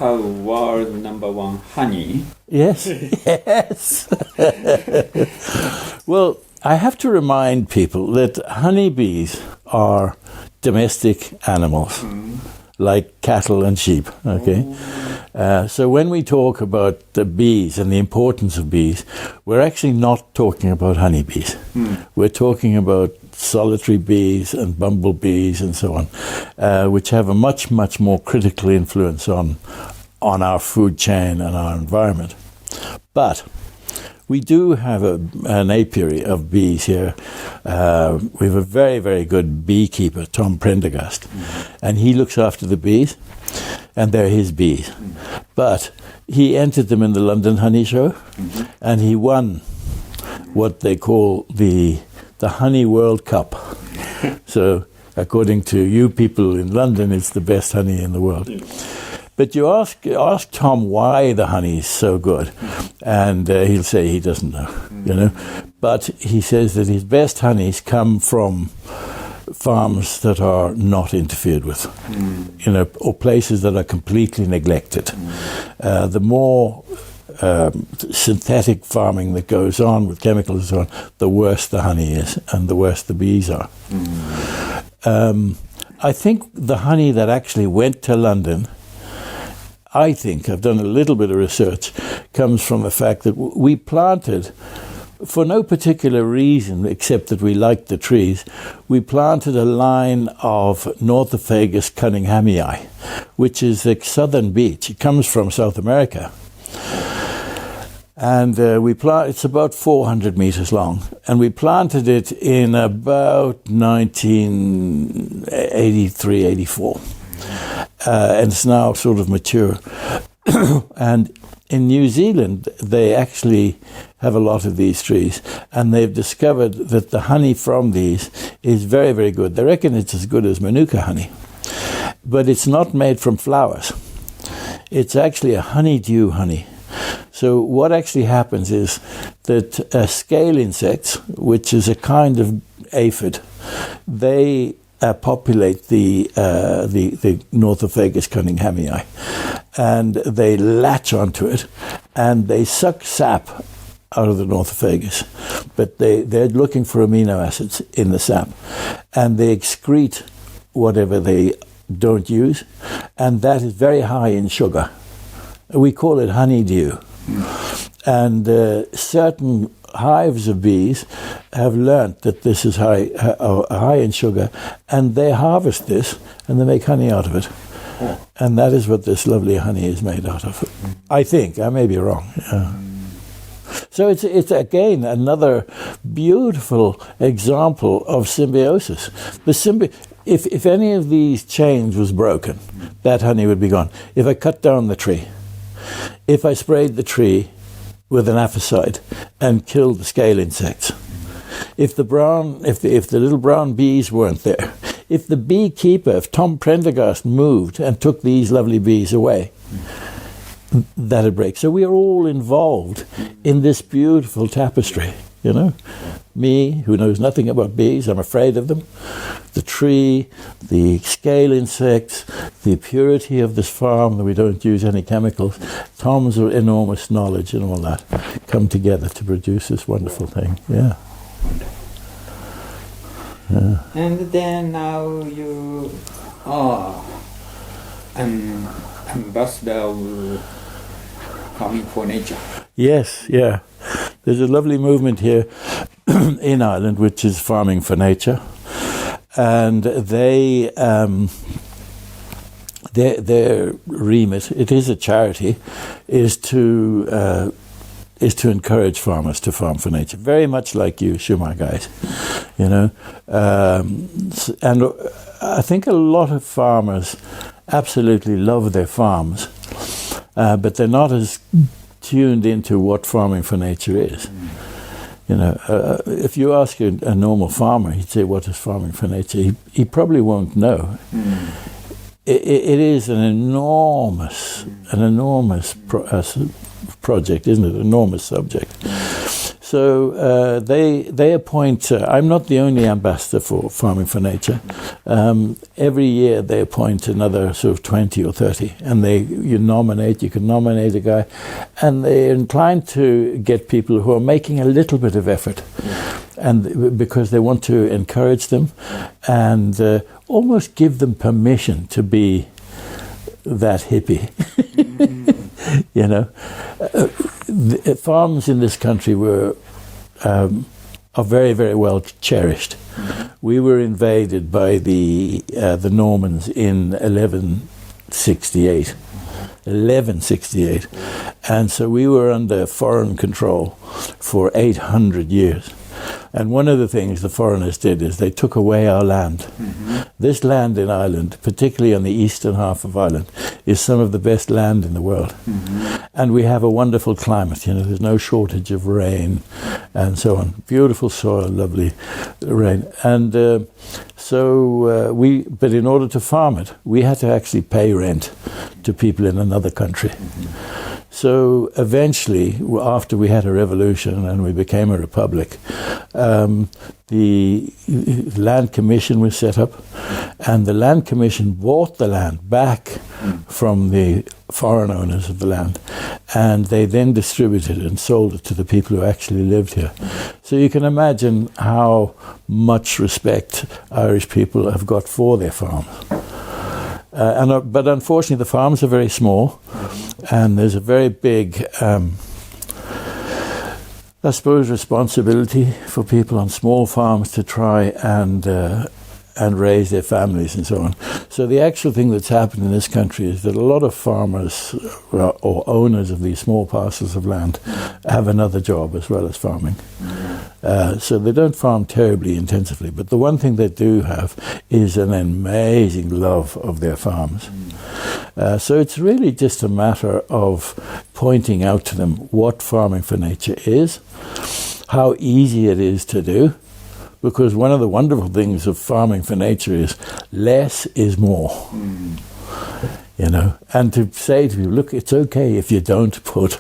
have world #1 honey. Yes, yes. Well, I have to remind people that honeybees are domestic animals, like cattle and sheep, okay? So when we talk about the bees and the importance of bees, we're actually not talking about honeybees. We're talking about solitary bees and bumblebees and so on, which have a much, much more critical influence on our food chain and our environment. But we do have an apiary of bees here. We have a very, very good beekeeper, Tom Prendergast, and he looks after the bees, and they're his bees. But he entered them in the London Honey Show, and he won what they call the Honey World Cup. So, according to you people in London, it's the best honey in the world. But you ask Tom why the honey is so good, and he'll say he doesn't know, you know. But he says that his best honeys come from farms that are not interfered with, you know, or places that are completely neglected. The more synthetic farming that goes on with chemicals and so on, the worse the honey is and the worse the bees are. I think the honey that actually went to London, I think, I've done a little bit of research, comes from the fact that we planted, for no particular reason except that we liked the trees, we planted a line of Northophagus cunninghamii, which is the southern beech. It comes from South America. And it's about 400 meters long, and we planted it in about 1983, 84. And it's now sort of mature. And in New Zealand, they actually have a lot of these trees, and they've discovered that the honey from these is very, very good. They reckon it's as good as Manuka honey, but it's not made from flowers. It's actually a honeydew honey. So what actually happens is that scale insects, which is a kind of aphid, they populate the Northophagus cunninghamii, and they latch onto it, and they suck sap out of the Northophagus, but they're looking for amino acids in the sap, and they excrete whatever they don't use, and that is very high in sugar. We call it honeydew. And certain hives of bees have learnt that this is high in sugar, and they harvest this and they make honey out of it. And that is what this lovely honey is made out of. I think. I may be wrong. Yeah. So it's again another beautiful example of symbiosis. If any of these chains was broken, that honey would be gone. If I cut down the tree, if I sprayed the tree with an aphicide and killed the scale insects, if the little brown bees weren't there, if the beekeeper, if Tom Prendergast moved and took these lovely bees away, that'd break. So we are all involved in this beautiful tapestry, you know. Me, who knows nothing about bees, I'm afraid of them. The tree, the scale insects, the purity of this farm, that we don't use any chemicals, Tom's enormous knowledge and all that come together to produce this wonderful thing. Yeah. And then now you are an ambassador of Farming for Nature. Yes, yeah. There's a lovely movement here in Ireland which is Farming for Nature, and their remit, it is a charity, is to encourage farmers to farm for nature, very much like you, Shumar guys, you know. And I think a lot of farmers absolutely love their farms, but they're not as tuned into what farming for nature is. You know, if you ask a normal farmer, he'd say, "What is farming for nature?" He probably won't know. It is an enormous project, isn't it? Enormous subject. So they appoint. I'm not the only ambassador for Farming for Nature. Every year they appoint another sort of 20 or 30, and you can nominate a guy, and they're inclined to get people who are making a little bit of effort, and because they want to encourage them and almost give them permission to be that hippie. You know, the farms in this country are very, very well cherished. We were invaded by the Normans in 1168, and so we were under foreign control for 800 years. And one of the things the foreigners did is they took away our land. This land in Ireland, particularly on the eastern half of Ireland, is some of the best land in the world. And we have a wonderful climate. You know, there's no shortage of rain and so on. Beautiful soil, lovely rain. And but in order to farm it, we had to actually pay rent to people in another country. So eventually, after we had a revolution and we became a republic, the Land Commission was set up, and the Land Commission bought the land back from the foreign owners of the land, and they then distributed it and sold it to the people who actually lived here. So you can imagine how much respect Irish people have got for their farms. But unfortunately, the farms are very small, and there's a very big, I suppose, responsibility for people on small farms to try and raise their families and so on. So the actual thing that's happened in this country is that a lot of farmers or owners of these small parcels of land have another job as well as farming. So they don't farm terribly intensively, but the one thing they do have is an amazing love of their farms. So it's really just a matter of pointing out to them what Farming for Nature is, how easy it is to do, because one of the wonderful things of Farming for Nature is less is more. You know, and to say to people, look, it's okay if you don't put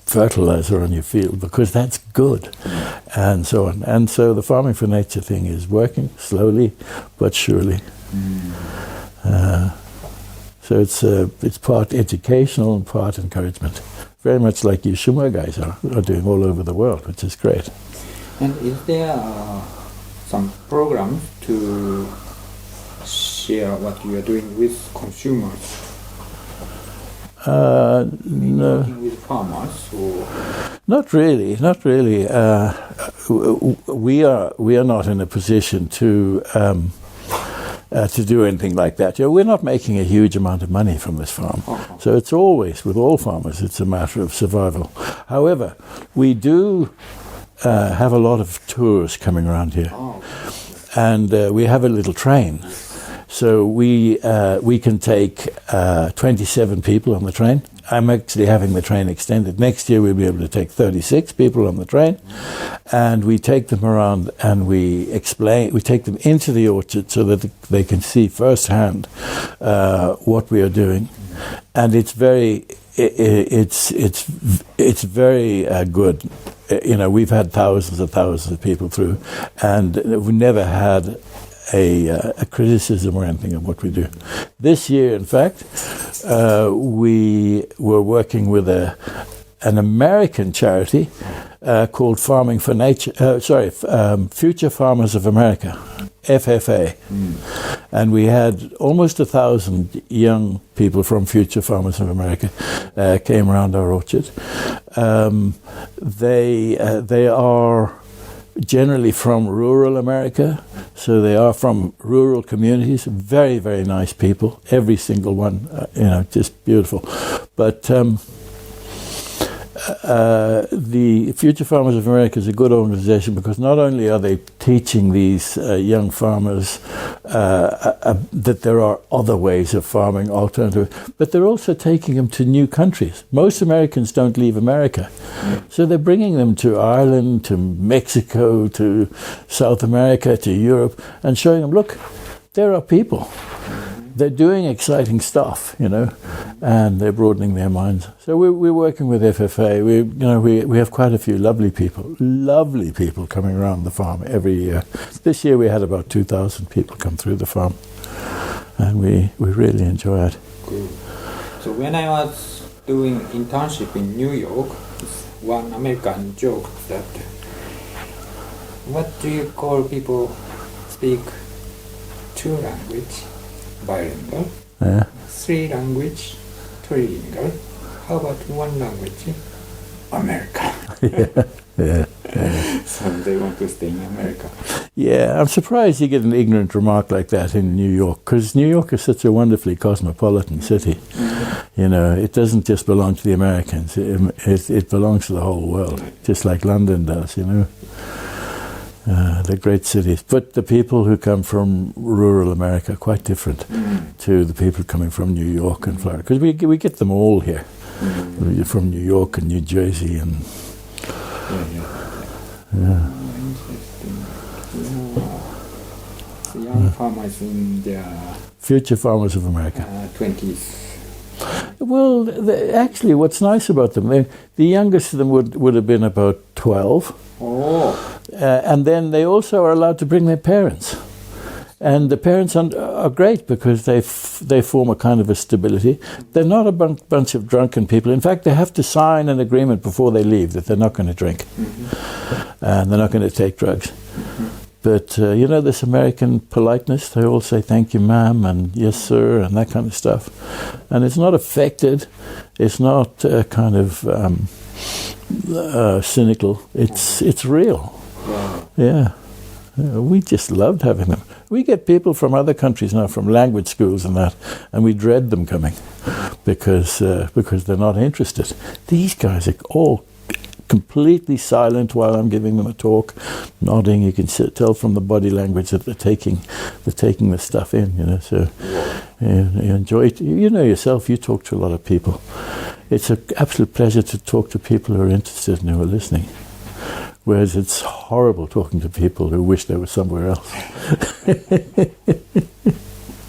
fertilizer on your field, because that's good, and so on. And so the Farming for Nature thing is working slowly but surely. So it's part educational and part encouragement, very much like you Shumer guys are doing all over the world, which is great. And is there some programs to share what you are doing with consumers? No. Working with farmers, or Not really. We are not in a position to do anything like that. You know, we're not making a huge amount of money from this farm. So it's always, with all farmers, it's a matter of survival. However, we do have a lot of tours coming around here. And we have a little train. So we can take 27 people on the train. I'm actually having the train extended. Next year we'll be able to take 36 people on the train, and we take them around and we take them into the orchard so that they can see firsthand what we are doing. And it's very good. You know, we've had thousands of people through, and we've never had a criticism or anything of what we do. This year, in fact, we were working with an American charity called Farming for Nature. Future Farmers of America, FFA, and we had almost 1,000 young people from Future Farmers of America came around our orchard. They are generally from rural America, so they are from rural communities. Very, very nice people, every single one, just beautiful. But the Future Farmers of America is a good organization because not only are they teaching these young farmers that there are other ways of farming, alternative, but they're also taking them to new countries. Most Americans don't leave America. So they're bringing them to Ireland, to Mexico, to South America, to Europe, and showing them, look, there are people. they're doing exciting stuff, and they're broadening their minds. So we're working with FFA. We have quite a few lovely people coming around the farm every year. This year we had about 2,000 people come through the farm, and we really enjoy it. Cool. So when I was doing internship in New York, one American joke that what do you call people speak 2 language, bilingual, 3 language, trilingual, how about 1 language, America? Yeah. So they want to stay in America. Yeah, I'm surprised you get an ignorant remark like that in New York, because New York is such a wonderfully cosmopolitan city. Mm-hmm. It doesn't just belong to the Americans, it belongs to the whole world, just like London does, They're great cities. But the people who come from rural America are quite different to the people coming from New York and Florida, because we get them all here, from New York and New Jersey and... Yeah. Interesting. The young farmers in their future farmers of America. 20s. Well, actually, what's nice about them, the youngest of them would have been about 12. Oh. And then they also are allowed to bring their parents. And the parents are great because they form a kind of a stability. They're not a bunch of drunken people. In fact, they have to sign an agreement before they leave that they're not going to drink. Mm-hmm. And they're not going to take drugs. Mm-hmm. But, this American politeness, they all say, thank you, ma'am, and yes, sir, and that kind of stuff. And it's not affected. It's not kind of cynical. It's real. Wow. Yeah. We just loved having them. We get people from other countries now, from language schools and that, and we dread them coming because they're not interested. These guys are all completely silent while I'm giving them a talk, nodding. You can tell from the body language that they're taking the stuff in. So you enjoy it. You know yourself. You talk to a lot of people. It's an absolute pleasure to talk to people who are interested and who are listening. Whereas it's horrible talking to people who wish they were somewhere else.